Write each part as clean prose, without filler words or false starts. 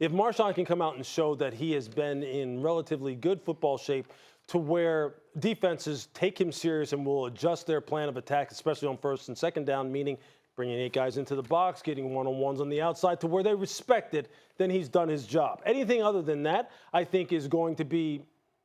If Marshawn can come out and show that he has been in relatively good football shape to where defenses take him serious and will adjust their plan of attack, especially on first and second down, meaning bringing 8 guys into the box, getting one-on-ones on the outside to where they respect it, then he's done his job. Anything other than that, I think, is going to be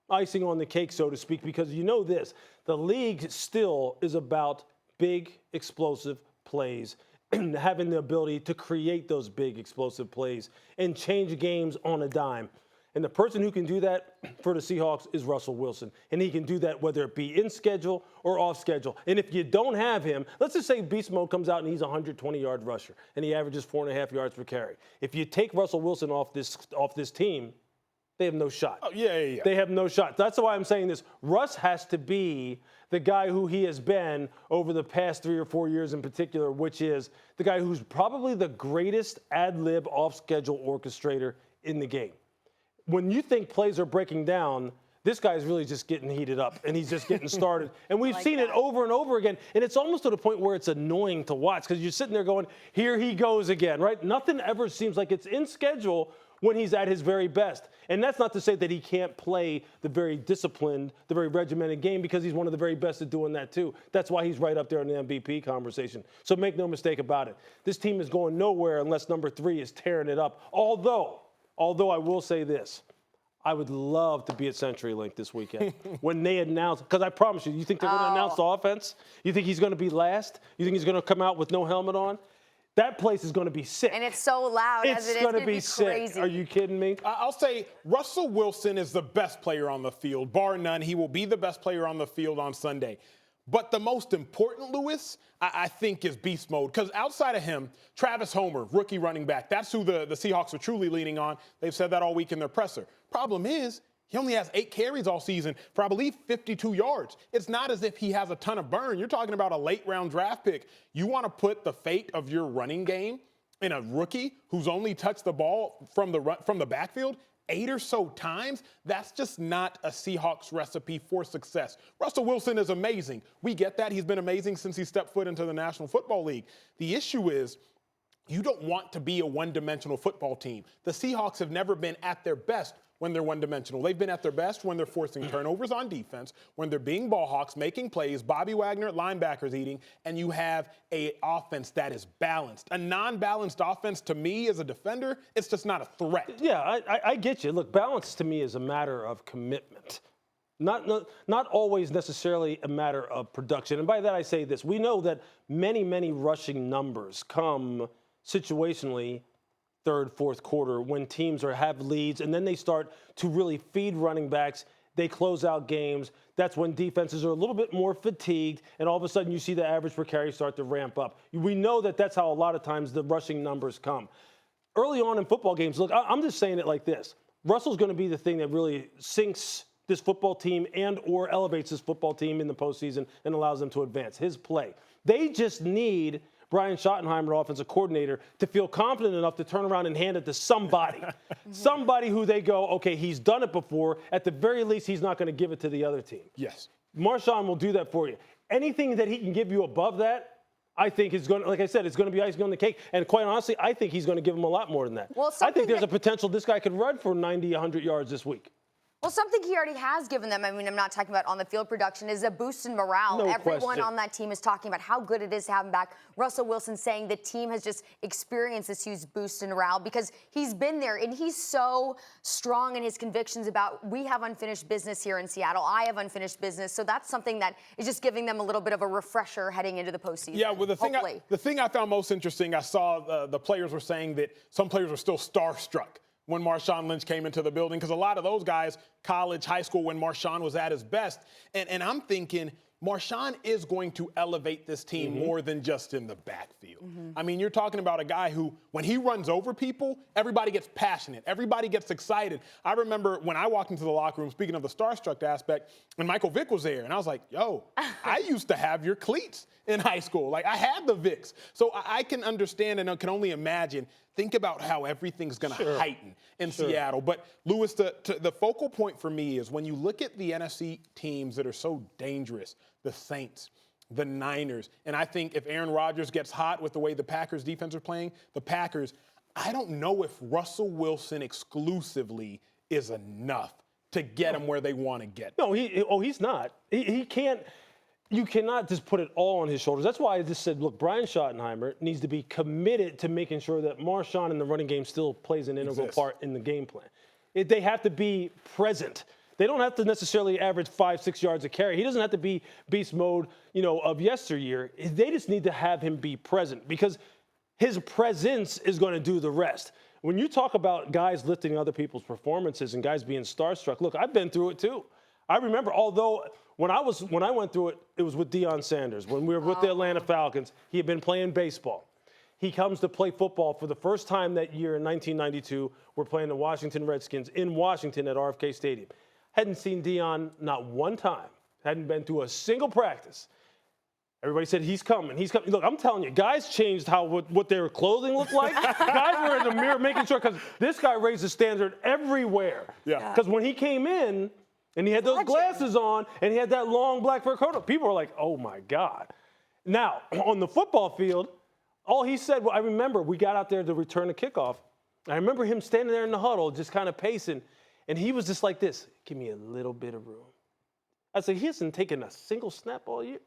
icing on the cake, so to speak, because you know this, the league still is about big, explosive plays, having the ability to create those big, explosive plays and change games on a dime. And the person who can do that for the Seahawks is Russell Wilson. And he can do that whether it be in schedule or off schedule. And if you don't have him, let's just say beast mode comes out and he's a 120-yard rusher and he averages 4.5 yards per carry. If you take Russell Wilson off this team, they have no shot. Oh, yeah. They have no shot. That's why I'm saying this. Russ has to be the guy who he has been over the past 3 or 4 years in particular, which is the guy who's probably the greatest ad-lib off-schedule orchestrator in the game. When you think plays are breaking down, this guy's really just getting heated up, and he's just getting started. And we've seen it over and over again, and it's almost to the point where it's annoying to watch because you're sitting there going, here he goes again, right? Nothing ever seems like it's in schedule when he's at his very best. And that's not to say that he can't play the very disciplined, the very regimented game, because he's one of the very best at doing that too. That's why he's right up there in the MVP conversation. So make no mistake about it. This team is going nowhere unless number 3 is tearing it up. Although I will say this, I would love to be at CenturyLink this weekend when they announce, because I promise you think they're going to announce the offense? You think he's going to be last? You think he's going to come out with no helmet on? That place is going to be sick. And it's so loud as it is. It's going to be crazy. sick. Are you kidding me? I'll say Russell Wilson is the best player on the field, bar none. He will be the best player on the field on Sunday. But the most important, Lewis, I think, is beast mode. Because outside of him, Travis Homer, rookie running back, that's who the Seahawks are truly leaning on. They've said that all week in their presser. Problem is, he only has 8 carries all season for, I believe, 52 yards. It's not as if he has a ton of burn. You're talking about a late-round draft pick. You want to put the fate of your running game in a rookie who's only touched the ball from the backfield 8 or so times? That's just not a Seahawks recipe for success. Russell Wilson is amazing. We get that. He's been amazing since he stepped foot into the National Football League. The issue is, you don't want to be a one-dimensional football team. The Seahawks have never been at their best when they're one-dimensional. They've been at their best when they're forcing turnovers on defense, when they're being ball hawks, making plays, Bobby Wagner at linebackers eating, and you have an offense that is balanced. A non-balanced offense, to me, as a defender, it's just not a threat. Yeah, I get you. Look, balance to me is a matter of commitment. Not always necessarily a matter of production. And by that I say this. We know that many rushing numbers come situationally third, fourth quarter when teams have leads, and then they start to really feed running backs. They close out games. That's when defenses are a little bit more fatigued, and all of a sudden you see the average per carry start to ramp up. We know that that's how a lot of times the rushing numbers come. Early on in football games, look, I'm just saying it like this. Russell's going to be the thing that really sinks this football team and or elevates this football team in the postseason and allows them to advance. His play. They just need Brian Schottenheimer, offensive coordinator, to feel confident enough to turn around and hand it to somebody. Somebody who they go, okay, he's done it before. At the very least, he's not going to give it to the other team. Yes. Marshawn will do that for you. Anything that he can give you above that, I think is going to, like I said, it's going to be icing on the cake. And quite honestly, I think he's going to give him a lot more than that. Well, I think there's a potential this guy could run for 90, 100 yards this week. Well, something he already has given them, I mean, I'm not talking about on the field production, is a boost in morale. No Everyone question. on that team is talking about how good it is to have him back. Russell Wilson saying the team has just experienced this huge boost in morale because he's been there and he's so strong in his convictions about we have unfinished business here in Seattle. I have unfinished business. So that's something that is just giving them a little bit of a refresher heading into the postseason. Yeah, well, the thing I found most interesting, I saw the players were saying that some players were still starstruck when Marshawn Lynch came into the building, because a lot of those guys, college, high school, when Marshawn was at his best. And I'm thinking Marshawn is going to elevate this team more than just in the backfield. I mean, you're talking about a guy who, when he runs over people, everybody gets passionate. Everybody gets excited. I remember when I walked into the locker room, speaking of the starstruck aspect, and Michael Vick was there. And I was like, yo, I used to have your cleats in high school. Like, I had the Vicks. So I can understand and I can only imagine. Think about how everything's going to heighten in Seattle. But, Lewis, the focal point for me is when you look at the NFC teams that are so dangerous, the Saints, the Niners, and I think if Aaron Rodgers gets hot with the way the Packers defense are playing, the Packers, I don't know if Russell Wilson exclusively is enough to get them where they want to get. No, he's not. He can't. You cannot just put it all on his shoulders. That's why I just said, look, Brian Schottenheimer needs to be committed to making sure that Marshawn in the running game still plays an integral part in the game plan. They have to be present. They don't have to necessarily average 5-6 yards a carry. He doesn't have to be beast mode, of yesteryear. They just need to have him be present because his presence is going to do the rest. When you talk about guys lifting other people's performances and guys being starstruck, look, I've been through it too. I remember, although when I went through it, it was with Deion Sanders. When we were with the Atlanta Falcons, he had been playing baseball. He comes to play football for the first time that year in 1992. We're playing the Washington Redskins in Washington at RFK Stadium. Hadn't seen Deion not one time. Hadn't been through a single practice. Everybody said, he's coming, he's coming. Look, I'm telling you, guys changed what their clothing looked like. Guys were in the mirror making sure, because this guy raised the standard everywhere. Yeah. Because when he came in, and he had those glasses on, and he had that long black fur coat on, people were like, oh, my God. Now, on the football field, all he said, I remember we got out there to return the kickoff. I remember him standing there in the huddle, just kind of pacing, and he was just like this, give me a little bit of room. I said, he hasn't taken a single snap all year.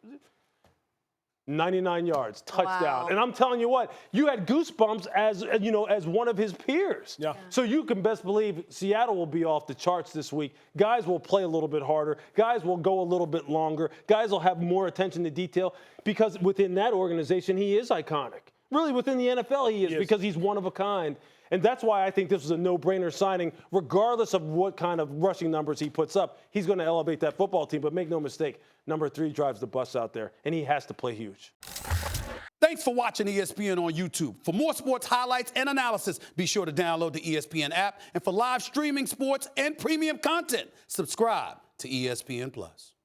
99 yards, touchdown. Wow. And I'm telling you what, you had goosebumps as one of his peers. Yeah. So you can best believe Seattle will be off the charts this week. Guys will play a little bit harder. Guys will go a little bit longer. Guys will have more attention to detail because within that organization, he is iconic. Really, within the NFL, he is because he's one of a kind. And that's why I think this was a no-brainer signing, regardless of what kind of rushing numbers he puts up. He's going to elevate that football team, but make no mistake, number 3 drives the bus out there, and he has to play huge. Thanks for watching ESPN on YouTube. For more sports highlights and analysis, be sure to download the ESPN app. And for live streaming sports and premium content, subscribe to ESPN+.